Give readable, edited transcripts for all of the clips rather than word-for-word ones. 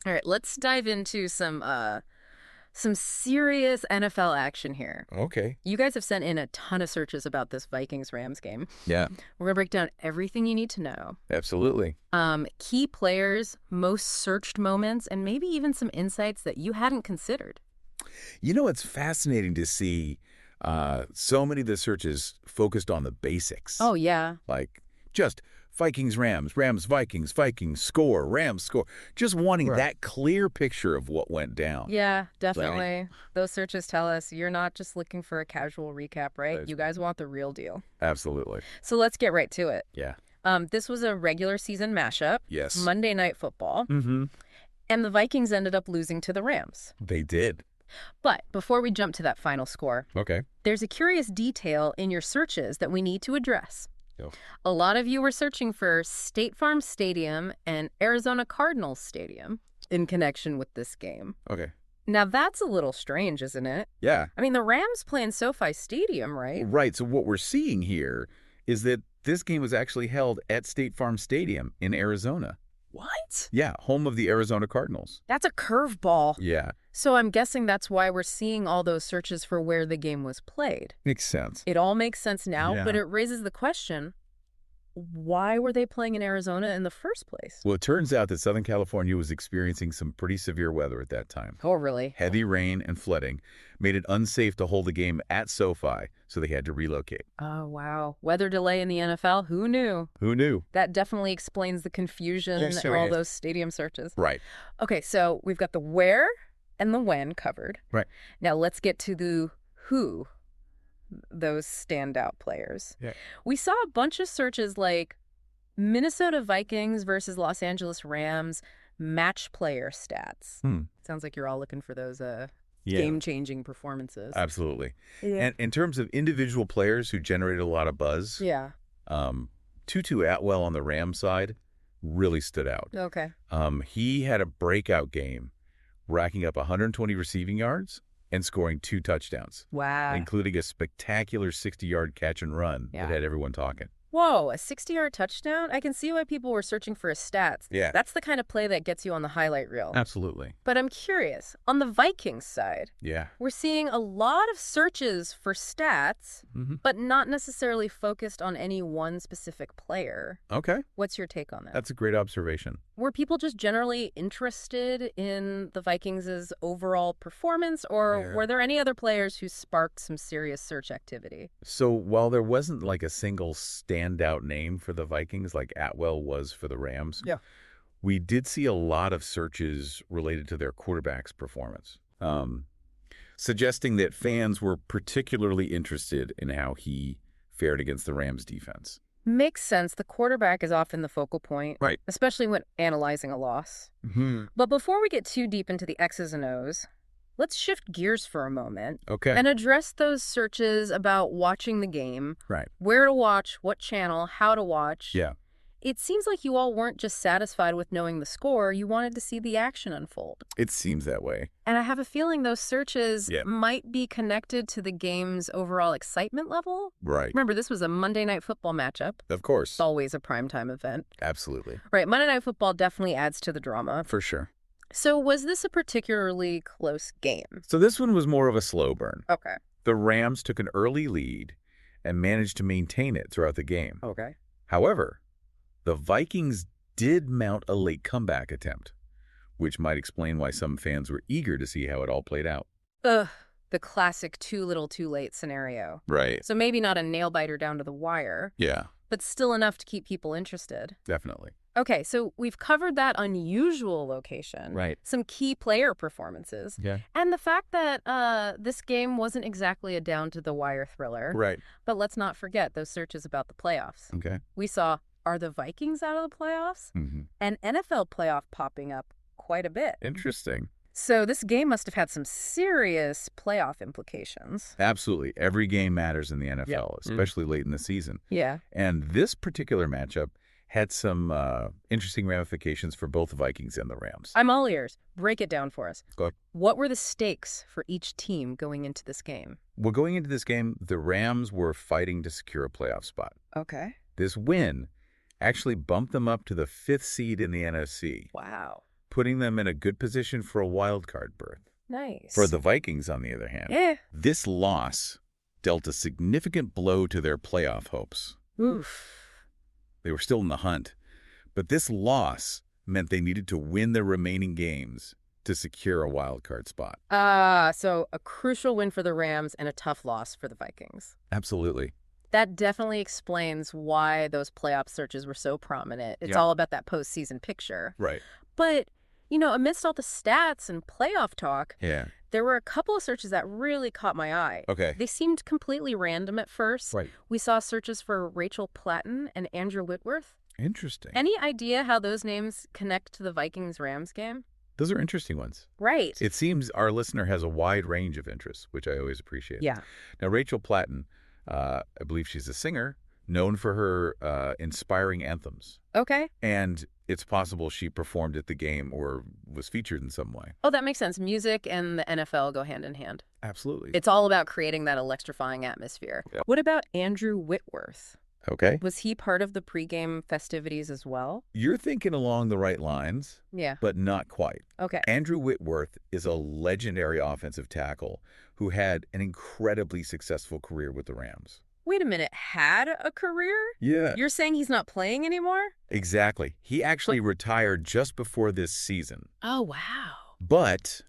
All right, let's dive into some serious NFL action here. Okay. You guys have sent in a ton of searches about this Vikings-Rams game. Yeah, We're gonna break down everything you need to know. absolutely. Key players, most searched moments, and maybe even some insights that you hadn't considered. It's fascinating to see so many of the searches focused on the basics. Oh, yeah. Like just Vikings, Rams, Rams, Vikings, Vikings, score, Rams, score. Just wanting that clear picture of what went down. Yeah, definitely. Those searches tell us you're not just looking for a casual recap, right? That's- You guys want the real deal. Absolutely. So let's get right to it. Yeah. This was a regular season mashup. Yes. Monday Night Football. Mm-hmm. And the Vikings ended up losing to the Rams. They did. But before we jump to that final score, Okay. there's a curious detail in your searches that we need to address. Go. A lot of you were searching for State Farm Stadium and Arizona Cardinals Stadium in connection with this game. Okay. Now, that's a little strange, isn't it? Yeah. I mean, the Rams play in SoFi Stadium, right? Right. So what we're seeing here is that this game was actually held at State Farm Stadium in Arizona. What? Yeah, home of the Arizona Cardinals. That's a curveball. Yeah. So I'm guessing that's why we're seeing all those searches for where the game was played. Makes sense. It all makes sense now, Yeah. but it raises the question, why were they playing in Arizona in the first place? Well, it turns out that Southern California was experiencing some pretty severe weather at that time. Oh, really? Heavy rain and flooding made it unsafe to hold the game at SoFi, so they had to relocate. Oh, wow. Weather delay in the NFL? Who knew? Who knew? That definitely explains the confusion Yes, and it all is. those stadium searches. Right. Okay, so we've got the where and the when covered. Right. Now let's get to the who, those standout players. Yeah. We saw a bunch of searches like Minnesota Vikings versus Los Angeles Rams match player stats. Sounds like you're all looking for those game-changing performances. Absolutely. Yeah. And in terms of individual players who generated a lot of buzz, Yeah. Tutu Atwell on the Rams side really stood out. Okay. He had a breakout game, racking up 120 receiving yards and scoring 2 touchdowns, Wow. including a spectacular 60-yard catch and run Yeah. that had everyone talking. Whoa, a 60-yard touchdown? I can see why people were searching for his stats. Yeah. That's the kind of play that gets you on the highlight reel. Absolutely. But I'm curious, on the Vikings side, Yeah. we're seeing a lot of searches for stats, Mm-hmm. but not necessarily focused on any one specific player. Okay. What's your take on that? That's a great observation. Were people just generally interested in the Vikings' overall performance, or Yeah. were there any other players who sparked some serious search activity? So while there wasn't like a single standout name for the Vikings like Atwell was for the Rams, Yeah. we did see a lot of searches related to their quarterback's performance, suggesting that fans were particularly interested in how he fared against the Rams defense. Makes sense. The quarterback is often the focal point, Right. especially when analyzing a loss. Mm-hmm. But before we get too deep into the X's and O's, let's shift gears for a moment Okay. and address those searches about watching the game, Right. where to watch, what channel, how to watch. Yeah. It seems like you all weren't just satisfied with knowing the score, you wanted to see the action unfold. It seems that way. And I have a feeling those searches Yeah. might be connected to the game's overall excitement level. Right. Remember, this was a Monday Night Football matchup. Of course. It's always a primetime event. Absolutely. Right, Monday Night Football definitely adds to the drama. For sure. So was this a particularly close game? So this one was more of a slow burn. Okay. The Rams took an early lead and managed to maintain it throughout the game. Okay. However, the Vikings did mount a late comeback attempt, which might explain why some fans were eager to see how it all played out. Ugh, the classic too little too late scenario. Right. So maybe not a nail-biter down to the wire, Yeah, but still enough to keep people interested. definitely. Okay, so we've covered that unusual location. Right. Some key player performances. Yeah. And the fact that this game wasn't exactly a down-to-the-wire thriller. Right. But let's not forget those searches about the playoffs. Okay. We saw, are the Vikings out of the playoffs? Mm-hmm. An NFL playoff popping up quite a bit. Interesting. So this game must have had some serious playoff implications. Absolutely. Every game matters in the NFL, Yeah. especially late in the season. Yeah. And this particular matchup had some interesting ramifications for both the Vikings and the Rams. I'm all ears. Break it down for us. Go ahead. What were the stakes for each team going into this game? Well, going into this game, the Rams were fighting to secure a playoff spot. Okay. This win actually bumped them up to the 5th seed in the NFC. Wow. putting them in a good position for a wild card berth. Nice. For the Vikings, on the other hand, this loss dealt a significant blow to their playoff hopes. Oof. They were still in the hunt, but this loss meant they needed to win their remaining games to secure a wild card spot. So a crucial win for the Rams and a tough loss for the Vikings. Absolutely. That definitely explains why those playoff searches were so prominent. It's all about that postseason picture. Right. But, amidst all the stats and playoff talk, there were a couple of searches that really caught my eye. Okay. They seemed completely random at first. Right. We saw searches for Rachel Platten and Andrew Whitworth. Interesting. Any idea how those names connect to the Vikings-Rams game? Those are interesting ones. Right. It seems our listener has a wide range of interests, which I always appreciate. Yeah. Now, Rachel Platten, I believe she's a singer, known for her inspiring anthems. Okay. And it's possible she performed at the game or was featured in some way. Oh, that makes sense. Music and the NFL go hand in hand. Absolutely. It's all about creating that electrifying atmosphere. Yep. What about Andrew Whitworth? Okay. Was he part of the pregame festivities as well? You're thinking along the right lines. Yeah. But not quite. Okay. Andrew Whitworth is a legendary offensive tackle who had an incredibly successful career with the Rams. Wait a minute, had a career? Yeah. You're saying he's not playing anymore? Exactly. He actually retired just before this season. Oh, wow. But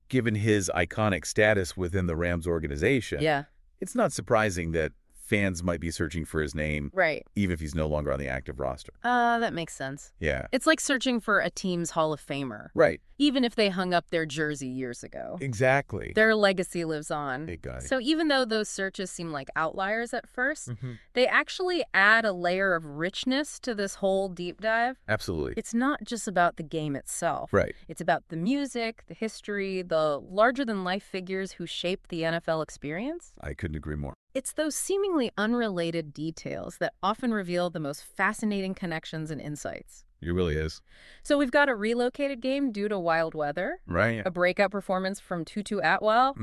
given his iconic status within the Rams organization, it's not surprising that fans might be searching for his name, right? Even if he's no longer on the active roster. That makes sense. Yeah. It's like searching for a team's Hall of Famer. Right. Even if they hung up their jersey years ago. Exactly. Their legacy lives on. It got it. So even though those searches seem like outliers at first, they actually add a layer of richness to this whole deep dive. Absolutely. It's not just about the game itself. Right. It's about the music, the history, the larger-than-life figures who shaped the NFL experience. I couldn't agree more. It's those seemingly unrelated details that often reveal the most fascinating connections and insights. It really is. So we've got a relocated game due to wild weather. Right. A breakout performance from Tutu Atwell.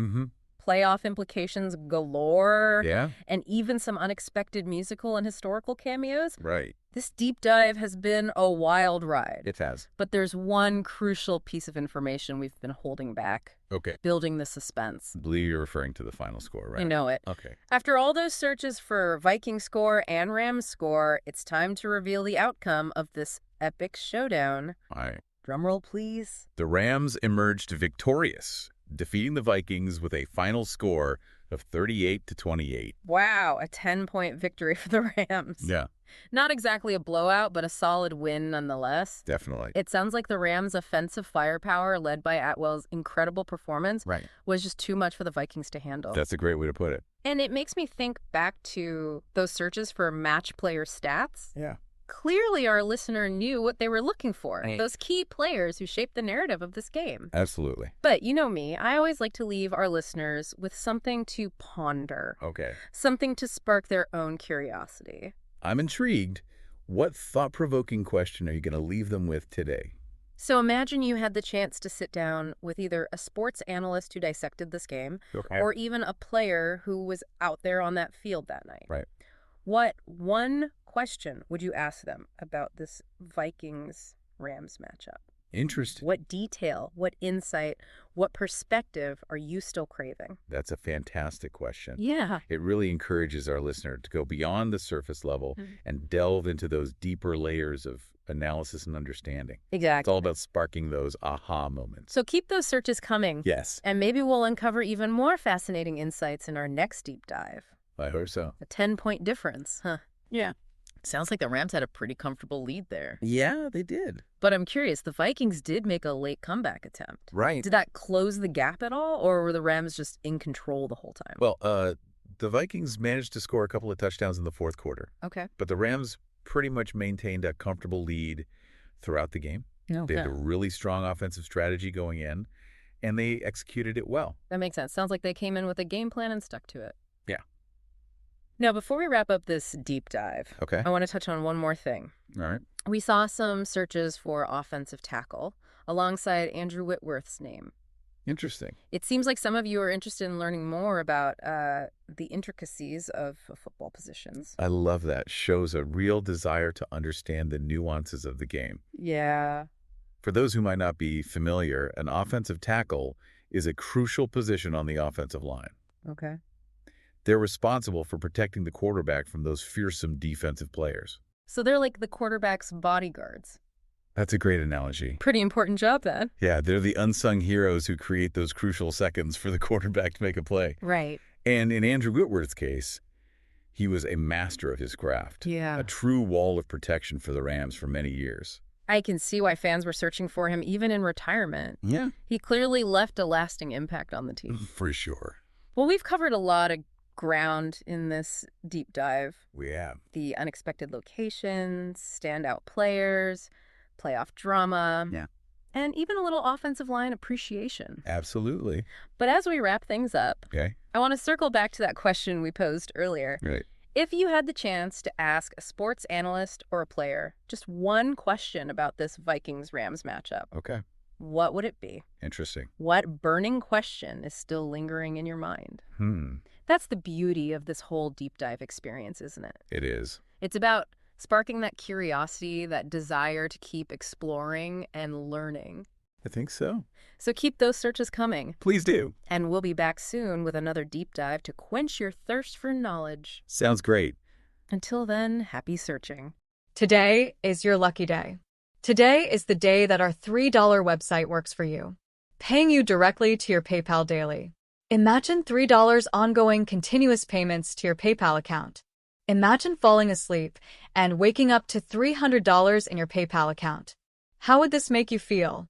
Playoff implications galore. Yeah. And even some unexpected musical and historical cameos. Right. This deep dive has been a wild ride. It has. But there's one crucial piece of information we've been holding back. Okay. Building the suspense. I believe you're referring to the final score, right? You know it. Okay. After all those searches for Viking score and Rams score, it's time to reveal the outcome of this epic showdown. All right. Drumroll, please. The Rams emerged victorious, defeating the Vikings with a final score of 38-28. Wow, a 10-point victory for the Rams. Yeah. Not exactly a blowout, but a solid win nonetheless. Definitely. It sounds like the Rams' offensive firepower, led by Atwell's incredible performance, was just too much for the Vikings to handle. That's a great way to put it. And it makes me think back to those searches for match player stats. Yeah. Clearly, our listener knew what they were looking for, those key players who shaped the narrative of this game. Absolutely. But you know me, I always like to leave our listeners with something to ponder. Okay. Something to spark their own curiosity. I'm intrigued. What thought-provoking question are you going to leave them with today? So imagine you had the chance to sit down with either a sports analyst who dissected this game, or even a player who was out there on that field that night. Right. What one question would you ask them about this Vikings-Rams matchup? Interesting. What detail, what insight, what perspective are you still craving? That's a fantastic question. Yeah. It really encourages our listener to go beyond the surface level and delve into those deeper layers of analysis and understanding. Exactly. It's all about sparking those aha moments. So keep those searches coming. Yes. And maybe we'll uncover even more fascinating insights in our next deep dive. I hope so. A 10-point difference, huh? Yeah. Sounds like the Rams had a pretty comfortable lead there. Yeah, they did. But I'm curious, the Vikings did make a late comeback attempt. Right. Did that close the gap at all, or were the Rams just in control the whole time? Well, the Vikings managed to score a couple of touchdowns in the fourth quarter. Okay. But the Rams pretty much maintained a comfortable lead throughout the game. Okay. They had a really strong offensive strategy going in, and they executed it well. That makes sense. Sounds like they came in with a game plan and stuck to it. Yeah. Now, before we wrap up this deep dive, Okay. I want to touch on one more thing. All right. We saw some searches for offensive tackle alongside Andrew Whitworth's name. Interesting. It seems like some of you are interested in learning more about the intricacies of football positions. I love that. Shows a real desire to understand the nuances of the game. Yeah. For those who might not be familiar, an offensive tackle is a crucial position on the offensive line. Okay. They're responsible for protecting the quarterback from those fearsome defensive players. So they're like the quarterback's bodyguards. That's a great analogy. Pretty important job, then. Yeah, they're the unsung heroes who create those crucial seconds for the quarterback to make a play. Right. And in Andrew Whitworth's case, he was a master of his craft. Yeah. A true wall of protection for the Rams for many years. I can see why fans were searching for him even in retirement. Yeah. He clearly left a lasting impact on the team. For sure. Well, we've covered a lot of ground in this deep dive. We have. The unexpected locations, standout players, playoff drama. Yeah. And even a little offensive line appreciation. Absolutely. But as we wrap things up, Okay. I want to circle back to that question we posed earlier. Right. If you had the chance to ask a sports analyst or a player just one question about this Vikings-Rams matchup, Okay. what would it be? Interesting. What burning question is still lingering in your mind? That's the beauty of this whole deep dive experience, isn't it? It is. It's about sparking that curiosity, that desire to keep exploring and learning. I think so. So keep those searches coming. Please do. And we'll be back soon with another deep dive to quench your thirst for knowledge. Sounds great. Until then, happy searching. Today is your lucky day. Today is the day that our $3 website works for you, paying you directly to your PayPal daily. Imagine $3 ongoing continuous payments to your PayPal account. Imagine falling asleep and waking up to $300 in your PayPal account. How would this make you feel?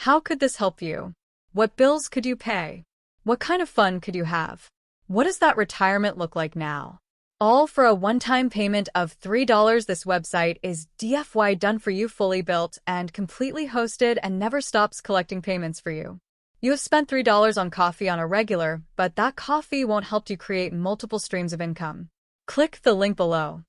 How could this help you? What bills could you pay? What kind of fun could you have? What does that retirement look like now? All for a one-time payment of $3. This website is DFY done for you, fully built and completely hosted, and never stops collecting payments for you. You have spent $3 on coffee on a regular, but that coffee won't help you create multiple streams of income. Click the link below.